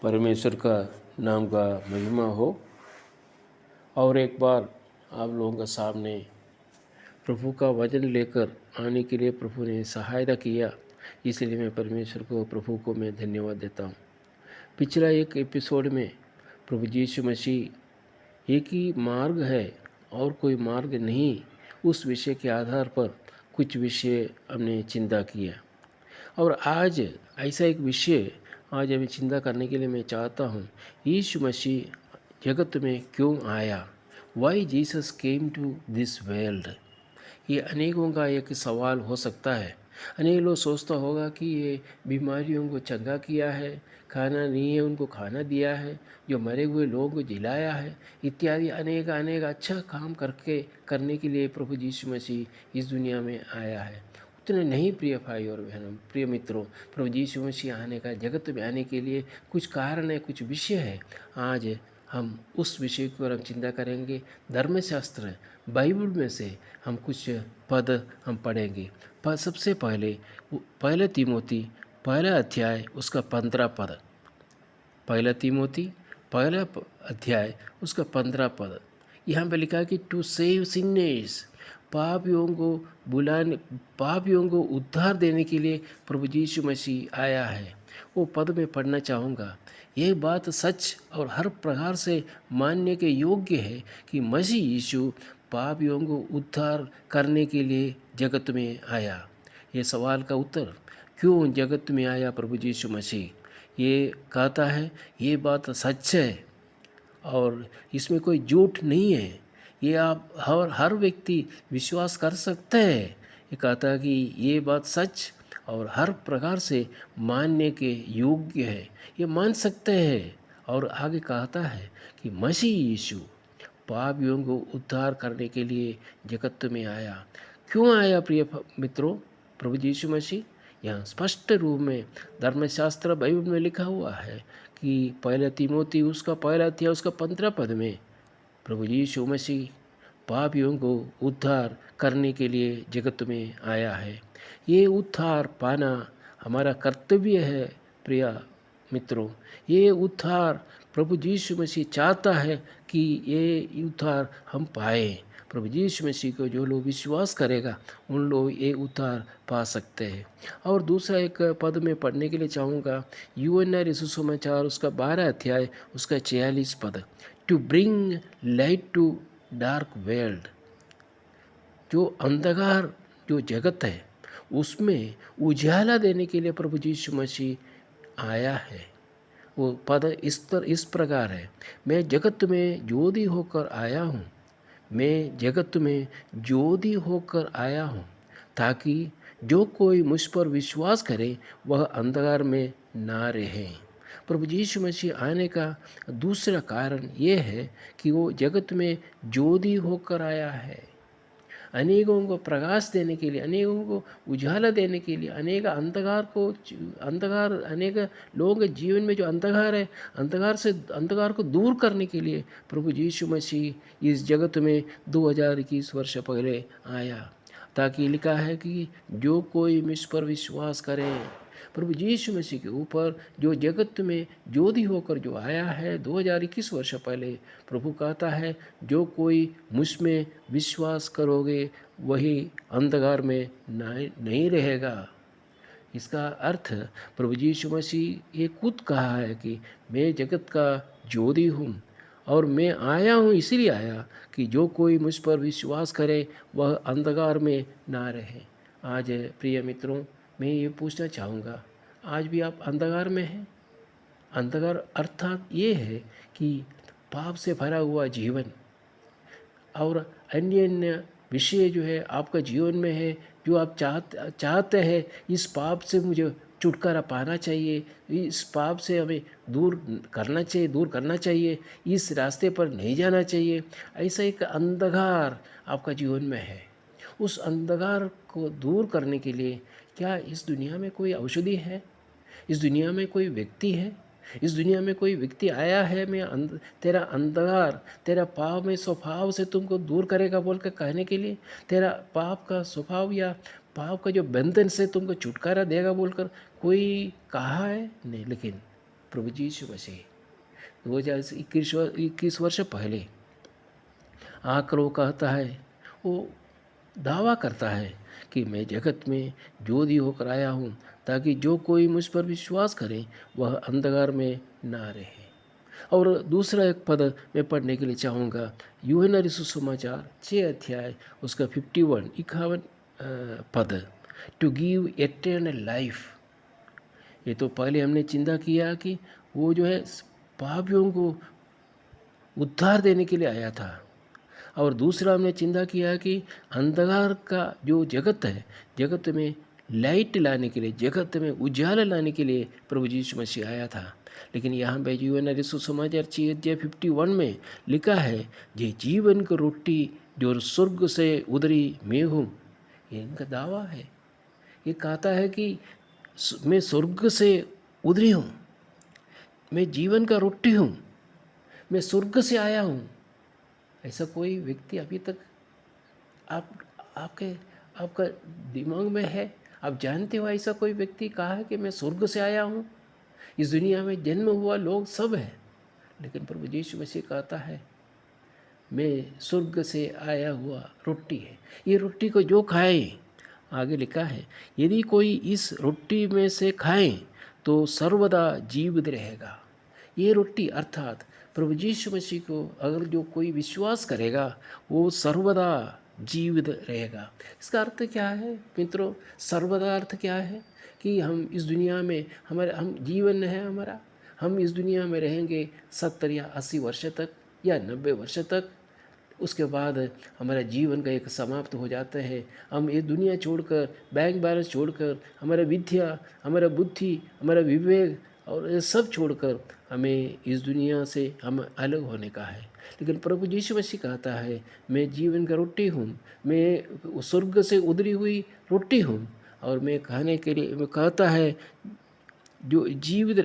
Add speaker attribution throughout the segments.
Speaker 1: परमेश्वर का नाम का महिमा हो। और एक बार आप लोगों के सामने प्रभु का वचन लेकर आने के लिए प्रभु ने सहायता किया, इसलिए मैं परमेश्वर को, प्रभु को मैं धन्यवाद देता हूँ। पिछला एक एपिसोड में प्रभु यीशु मसीह एक ही मार्ग है और कोई मार्ग नहीं, उस विषय के आधार पर कुछ विषय हमने चिंता किया। और आज ऐसा एक विषय आज हमें चिंता करने के लिए मैं चाहता हूँ, यीशु मसीह जगत में क्यों आया, why Jesus came to this world. ये अनेकों का एक सवाल हो सकता है। अनेक लोग सोचता होगा कि ये बीमारियों को चंगा किया है, खाना नहीं है उनको खाना दिया है, जो मरे हुए लोगों को जिलाया है, इत्यादि अनेक अनेक अच्छा काम करने के लिए प्रभु यीशु मसीह इस दुनिया में आया है। उतने नहीं प्रिय भाई और बहनों, प्रिय मित्रों, प्रभु यीशु मसीह आने का, जगत में आने के लिए कुछ कारण है, कुछ विषय है। आज हम उस विषय की ओर हम चिंता करेंगे। धर्मशास्त्र बाइबल में से हम कुछ पद हम पढ़ेंगे। सबसे पहले तीमोती पहला अध्याय उसका 15 पद। पहला तीमोती पहला अध्याय उसका 15 पद यहाँ पे लिखा है कि टू सेव सिनर्स, पापियों को उद्धार देने के लिए प्रभु यीशु मसीह आया है। वो पद में पढ़ना चाहूँगा। ये बात सच और हर प्रकार से मानने के योग्य है कि मसीह यीशु पापियों को उद्धार करने के लिए जगत में आया। ये सवाल का उत्तर, क्यों जगत में आया प्रभु यीशु मसीह, ये कहता है ये बात सच है और इसमें कोई झूठ नहीं है। ये आप हर व्यक्ति विश्वास कर सकते हैं। ये कहता है कि ये बात सच और हर प्रकार से मानने के योग्य है, ये मान सकते हैं। और आगे कहता है कि मसीह यीशु पापियों को उद्धार करने के लिए जगत में आया। क्यों आया प्रिय मित्रों प्रभु यीशु मसीह? यहाँ स्पष्ट रूप में धर्मशास्त्र बाइबल में लिखा हुआ है कि पहला तीमोती उसका पहला अध्याय उसका 15 पद में प्रभु यीशु मसीह पापियों को उद्धार करने के लिए जगत में आया है। ये उद्धार पाना हमारा कर्तव्य है प्रिय मित्रों। ये उद्धार प्रभु यीशु मसीह चाहता है कि ये उद्धार हम पाए। प्रभु यीशु मसीह को जो लोग विश्वास करेगा उन लोग ये उद्धार पा सकते हैं। और दूसरा एक पद में पढ़ने के लिए चाहूँगा, यूहन्ना रसूल समाचार उसका 12 अध्याय उसका 46 पद, to bring light to dark world. जो अंधकार जो जगत है उसमें उजाला देने के लिए प्रभु यीशु मसीह आया है। वो पद इस प्रकार है, मैं जगत में ज्योति होकर आया हूँ, मैं जगत में ज्योति होकर आया हूँ, ताकि जो कोई मुझ पर विश्वास करे वह अंधकार में ना रहे। प्रभु यीशु मसीह आने का दूसरा कारण ये है कि वो जगत में ज्योति होकर आया है, अनेकों को प्रकाश देने के लिए, अनेकों को उजाला देने के लिए, अनेक लोगों के जीवन में जो अंधकार है, अंधकार को दूर करने के लिए प्रभु यीशु मसीह इस जगत में 2021 वर्ष पहले आया। ताकि लिखा है कि जो कोई मुझ पर विश्वास करे, प्रभु यीशु मसीह के ऊपर जो जगत में ज्योति होकर जो आया है 2021 वर्ष पहले, प्रभु कहता है जो कोई मुझ में विश्वास करोगे वही अंधकार में नहीं रहेगा। इसका अर्थ प्रभु यीशु मसीह ये खुद कहा है कि मैं जगत का ज्योति हूँ और मैं आया हूँ, इसलिए आया कि जो कोई मुझ पर विश्वास करे वह अंधकार में ना रहे। आज प्रिय मित्रों, मैं ये पूछना चाहूँगा, आज भी आप अंधकार में हैं? अंधकार अर्थात ये है कि पाप से भरा हुआ जीवन और अन्य अन्य विषय जो है आपका जीवन में है, जो आप चाहते हैं इस पाप से मुझे छुटकारा पाना चाहिए, इस पाप से हमें दूर करना चाहिए, इस रास्ते पर नहीं जाना चाहिए। ऐसा एक अंधकार आपका जीवन में है। उस अंधकार को दूर करने के लिए क्या इस दुनिया में कोई औषधि है? इस दुनिया में कोई व्यक्ति है? इस दुनिया में कोई व्यक्ति आया है तेरा अंधकार, तेरा पाप में स्वभाव से तुमको दूर करेगा बोल कर कहने के लिए, तेरा पाप का स्वभाव या पाप का जो बंधन से तुमको छुटकारा देगा बोलकर कोई कहा है? नहीं। लेकिन प्रभु जी यीशु मसीह 2021 वर्ष पहले आकर वो कहता है, वो दावा करता है कि मैं जगत में ज्योति होकर आया हूँ ताकि जो कोई मुझ पर विश्वास करे वह अंधकार में ना रहे। और दूसरा एक पद मैं पढ़ने के लिए चाहूँगा, यूहन्ना रचित सुसमाचार 6 अध्याय उसका 51 पद, टू गिव एटर्नल लाइफ। ये तो पहले हमने चिंता किया कि वो जो है पापियों को उद्धार देने के लिए आया था, और दूसरा हमने चिंता किया कि अंधकार का जो जगत है, जगत में लाइट लाने के लिए, जगत में उजाला लाने के लिए प्रभु यीशु मसीह आया था। लेकिन यहाँ पे यूहन्ना रचित सुसमाचार 6 अध्याय 51 में लिखा है, ये जीवन की रोटी जो स्वर्ग से उतरी मैं हूँ। ये इनका दावा है। ये कहता है कि मैं स्वर्ग से उतरी हूँ, मैं जीवन का रोटी हूँ, मैं स्वर्ग से आया हूँ। ऐसा कोई व्यक्ति अभी तक आपका दिमाग में है? आप जानते हो ऐसा कोई व्यक्ति कहा है कि मैं स्वर्ग से आया हूँ? इस दुनिया में जन्म हुआ लोग सब है, लेकिन प्रभु यीशु मसीह कहता है मैं स्वर्ग से आया हुआ रोटी है। ये रोटी को जो खाए, आगे लिखा है, यदि कोई इस रोटी में से खाए तो सर्वदा जीवित रहेगा। ये रोटी अर्थात प्रभु यीशु मसीह को अगर जो कोई विश्वास करेगा वो सर्वदा जीवित रहेगा। इसका अर्थ क्या है मित्रों? सर्वदा अर्थ क्या है कि हम इस दुनिया में हम जीवन है हमारा, हम इस दुनिया में रहेंगे 70 या 80 वर्ष तक या 90 वर्ष तक। उसके बाद हमारा जीवन का एक समाप्त हो जाता है। हम ये दुनिया छोड़कर, बैंक बैलेंस छोड़कर, हमारा विद्या, हमारा बुद्धि, हमारा विवेक और ये सब छोड़कर हमें इस दुनिया से हम अलग होने का है। लेकिन प्रभु यीशु मसीह कहता है मैं जीवन का रोटी हूँ, मैं स्वर्ग से उतरी हुई रोटी हूँ, और मैं खाने के लिए मैं कहता है जो जीवित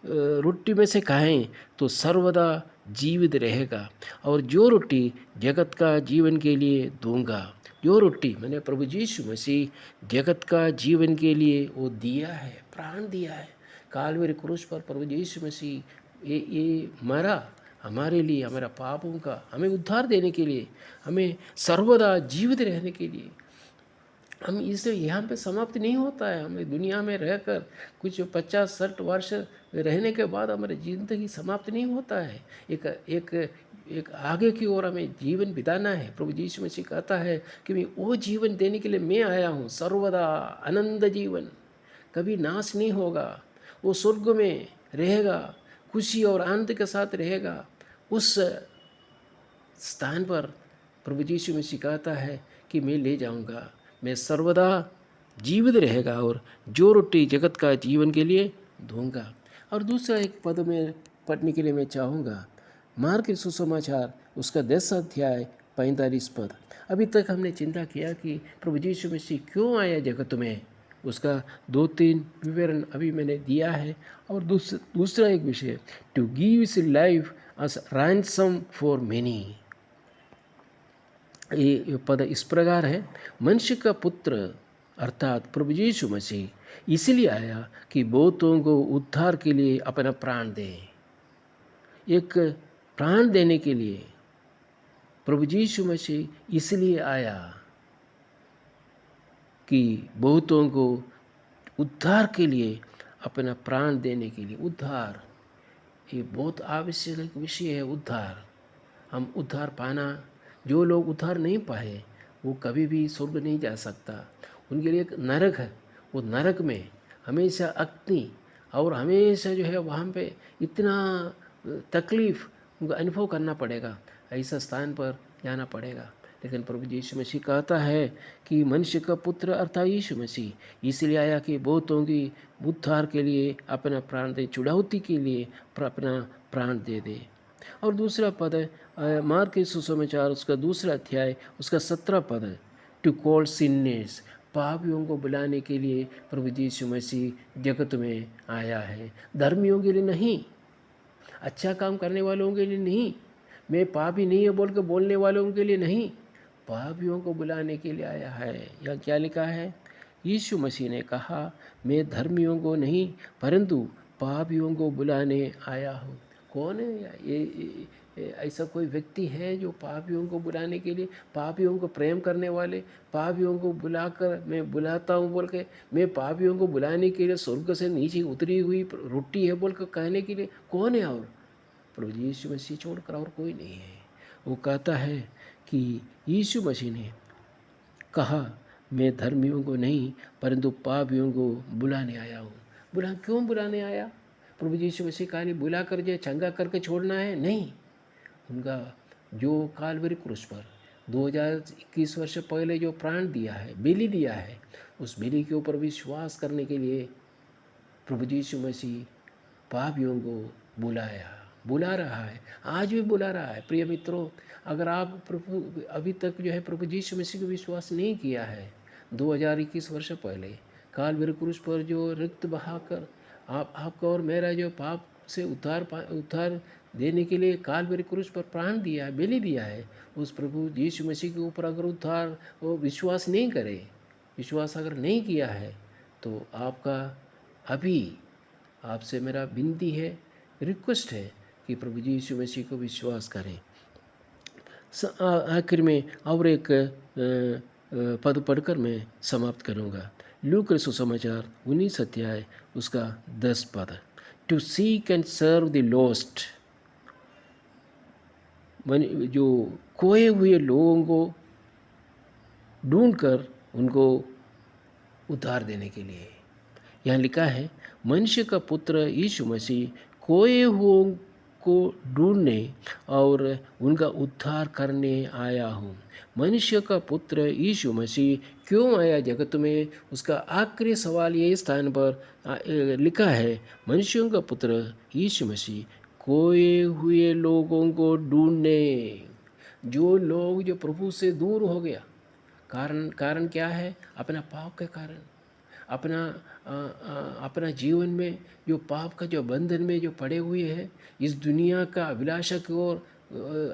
Speaker 1: रोटी में से खाएं तो सर्वदा जीवित रहेगा। और जो रोटी जगत का जीवन के लिए दूंगा, जो रोटी मैंने प्रभु यीशु मसीह जगत का जीवन के लिए वो दिया है, प्राण दिया है काल्वरी क्रूस पर। प्रभु यीशु मसीह ये मरा हमारे लिए, हमारा पापों का हमें उद्धार देने के लिए, हमें सर्वदा जीवित रहने के लिए। हम इसे यहाँ पे समाप्त नहीं होता है। हमें दुनिया में रहकर कुछ 50-60 वर्ष रहने के बाद हमारी ज़िंदगी समाप्त नहीं होता है। एक आगे की ओर हमें जीवन बिताना है। प्रभु यीशु मसीह कहता है कि मैं वो जीवन देने के लिए मैं आया हूँ, सर्वदा आनंद जीवन, कभी नाश नहीं होगा, वो स्वर्ग में रहेगा, खुशी और आनंद के साथ रहेगा। उस स्थान पर प्रभु यीशु मसीह कहता है कि मैं ले जाऊँगा, मैं सर्वदा जीवित रहेगा और जो रोटी जगत का जीवन के लिए दूंगा। और दूसरा एक पद में पढ़ने के लिए मैं चाहूँगा, मार्क के सुसमाचार उसका 10 अध्याय 45 पद। अभी तक हमने चिंता किया कि प्रभु यीशु मसीह क्यों आया जगत में, उसका 2-3 विवरण अभी मैंने दिया है। और दूसरा एक विषय, to give his life as ransom for many. ये पद इस प्रकार है, मनुष्य का पुत्र अर्थात प्रभु यीशु मसीह इसलिए आया कि बहुतों को उद्धार के लिए अपना प्राण दे। एक प्राण देने के लिए प्रभु यीशु मसीह इसलिए आया कि बहुतों को उद्धार के लिए अपना प्राण देने के लिए। उद्धार ये बहुत आवश्यक विषय है। उद्धार, हम उद्धार पाना, जो लोग उद्धार नहीं पाए वो कभी भी स्वर्ग नहीं जा सकता। उनके लिए एक नरक है, वो नरक में हमेशा अग्नि और हमेशा जो है वहाँ पे इतना तकलीफ़ उनको अनुभव करना पड़ेगा, ऐसा स्थान पर जाना पड़ेगा। लेकिन प्रभु यीशु मसीह कहता है कि मनुष्य का पुत्र अर्थात यीशु मसीह इसलिए आया कि बहुतों की उद्धार के लिए अपना प्राण दे, छुड़ौती के लिए अपना प्राण दे दे। और दूसरा पद है मार्क के सुसमाचार उसका 2 अध्याय उसका 17 पद है, टू कॉल सिनर्स, पापियों को बुलाने के लिए प्रभु यीशु मसीह जगत में आया है। धर्मियों के लिए नहीं, अच्छा काम करने वालों के लिए नहीं, मैं पापी नहीं है बोल के बोलने वालों के लिए नहीं, पापियों को बुलाने के लिए आया है। यहाँ क्या लिखा है? यीशु मसीह ने कहा मैं धर्मियों को नहीं परंतु पापियों को बुलाने आया हूँ। कौन है ऐसा कोई व्यक्ति है जो पापियों को बुलाने के लिए, पापियों को प्रेम करने वाले, पापियों को बुलाकर मैं बुलाता हूँ बोल के, मैं पापियों को बुलाने के लिए स्वर्ग से नीचे उतरी हुई रोटी है बोल कर कहने के लिए कौन है? और प्रभु यीशु मसीह छोड़कर और कोई नहीं है। वो कहता है कि यीशु मसीह ने कहा, मैं धर्मियों को नहीं परंतु पापियों को बुलाने आया हूँ। क्यों बुलाने आया? प्रभु यीशु मसीह खाली बुला कर जो चंगा करके छोड़ना है? नहीं। उनका जो काल्वरी क्रूस पर 2021 वर्ष पहले जो प्राण दिया है, बलि दिया है, उस बलि के ऊपर विश्वास करने के लिए प्रभु यीशु मसीह पापियों को बुला रहा है, आज भी बुला रहा है। प्रिय मित्रों, अगर आप अभी तक जो है प्रभु यीशु मसीह को विश्वास नहीं किया है, 2021 वर्ष पहले काल्वरी क्रूस पर जो रक्त बहाकर आपका और मेरा जो पाप से उद्धार देने के लिए काल्वरी क्रूस पर प्राण दिया है, बलि दिया है, उस प्रभु यीशु मसीह के ऊपर अगर उद्धार वो विश्वास नहीं करे, विश्वास अगर नहीं किया है, तो आपका अभी आपसे मेरा विनती है, रिक्वेस्ट है कि प्रभु यीशु मसीह को विश्वास करें। आखिर में और एक पद पढ़कर मैं समाप्त करूँगा। लूक के सुसमाचार 19 अध्याय उसका 10 पद। To seek and serve the lost, जो खोए हुए लोगों को ढूंढकर उनको उद्धार देने के लिए। यहाँ लिखा है, मनुष्य का पुत्र यीशु मसीह खोए हुओं को ढूंढने और उनका उद्धार करने आया हूँ। मनुष्य का पुत्र यीशु मसीह क्यों आया जगत में? उसका आखिरी सवाल ये स्थान पर लिखा है, मनुष्यों का पुत्र यीशु मसीह खोए हुए लोगों को ढूंढने। जो लोग जो प्रभु से दूर हो गया, कारण क्या है? अपना पाप के कारण, अपना जीवन में जो पाप का जो बंधन में जो पड़े हुए हैं, इस दुनिया का अभिलाषा की ओर,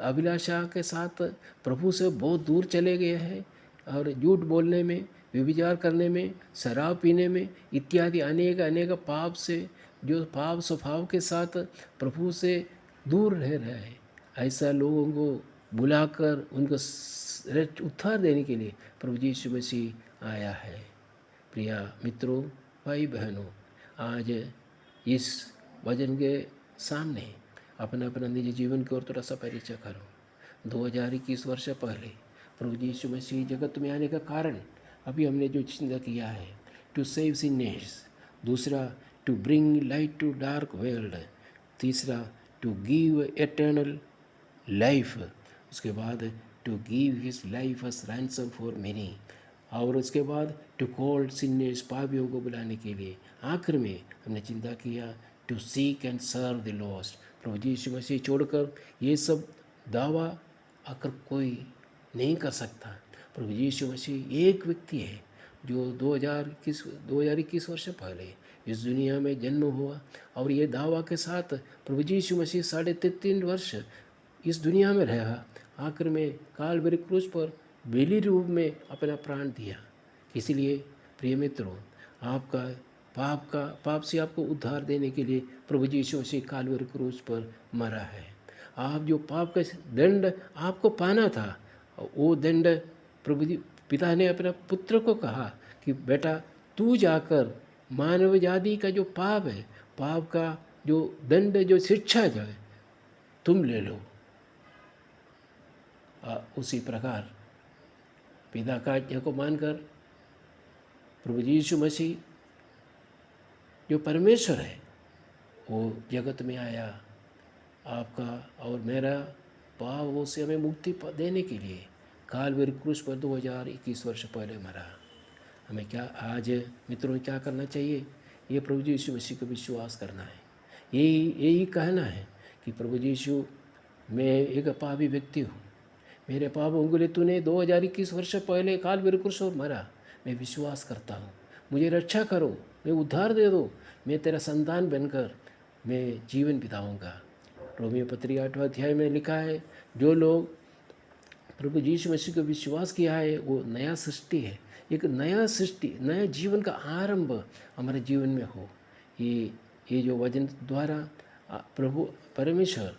Speaker 1: अभिलाषा के साथ प्रभु से बहुत दूर चले गए हैं और झूठ बोलने में, व्यभिचार करने में, शराब पीने में इत्यादि अनेक पाप से, जो पाप स्वभाव के साथ प्रभु से दूर रह रहे हैं, ऐसा लोगों को बुलाकर उनको उद्धार देने के लिए प्रभु यीशु मसीह आया है। प्रिय मित्रों, भाई बहनों, आज इस वचन के सामने अपना निजी जीवन की ओर थोड़ा सा परिचय करो। 2021 वर्ष पहले प्रभु यीशु मसीह जगत में आने का कारण अभी हमने जो चिंता किया है, टू सेव सिनर्स, दूसरा to bring light to dark world, तीसरा टू गिव एटर्नल लाइफ, उसके बाद to give his life as ransom for many, और उसके बाद टू कॉल सिनर्स, पापियों को बुलाने के लिए। आखिर में हमने चिंता किया to seek and serve the lost. प्रभु यीशु मसीह छोड़कर ये सब दावा आकर कोई नहीं कर सकता। प्रभु यीशु मसीह एक व्यक्ति है जो 2021 वर्ष पहले इस दुनिया में जन्म हुआ और ये दावा के साथ प्रभु यीशु मसीह 3.5 वर्ष इस दुनिया में रहा। आखिर में काल्वरी क्रूस पर बलि रूप में अपना प्राण दिया। इसलिए प्रिय मित्रों, आपका पाप से आपको उद्धार देने के लिए प्रभु यीशु मसीह काल्वरी क्रूस पर मरा है। आप जो पाप का दंड आपको पाना था, वो दंड प्रभु पिता ने अपने पुत्र को कहा कि बेटा तू जाकर मानव जाति का जो पाप है, पाप का जो दंड, जो शिक्षा जो है, तुम ले लो। उसी प्रकार पिता का आज्ञा को मानकर प्रभु यीशु मसीह जो परमेश्वर है वो जगत में आया, आपका और मेरा पापों से हमें मुक्ति देने के लिए काल्वरी क्रूस पर 2021 वर्ष पहले मरा। हमें क्या आज मित्रों क्या करना चाहिए? ये प्रभु यीशु मसीह को विश्वास करना है, यही कहना है कि प्रभु यीशु, मैं एक पापी व्यक्ति हूँ, मेरे पापों के लिए तूने 2021 वर्ष पहले काल्वरी क्रूस पर मरा, मैं विश्वास करता हूँ, मुझे रक्षा करो, मैं उद्धार दे दो, मैं तेरा संतान बनकर मैं जीवन बिताऊँगा। रोमियो पत्री 8वां अध्याय में लिखा है, जो लोग प्रभु यीशु मसीह को विश्वास किया है वो नया सृष्टि है। एक नया सृष्टि, नया जीवन का आरंभ हमारे जीवन में हो, ये ये जो वचन द्वारा प्रभु परमेश्वर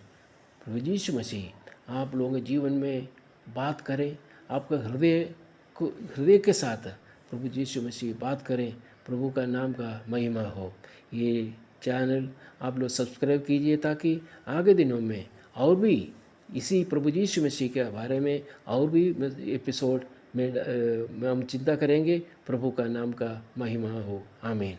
Speaker 1: प्रभु यीशु मसीह आप लोगों के जीवन में बात करें, आपका हृदय के साथ प्रभु यीशु मसीह बात करें, प्रभु का नाम का महिमा हो। ये चैनल आप लोग सब्सक्राइब कीजिए ताकि आगे दिनों में और भी इसी प्रभु यीशु मसीह के बारे में और भी एपिसोड में हम चिंता करेंगे। प्रभु का नाम का महिमा हो। आमीन।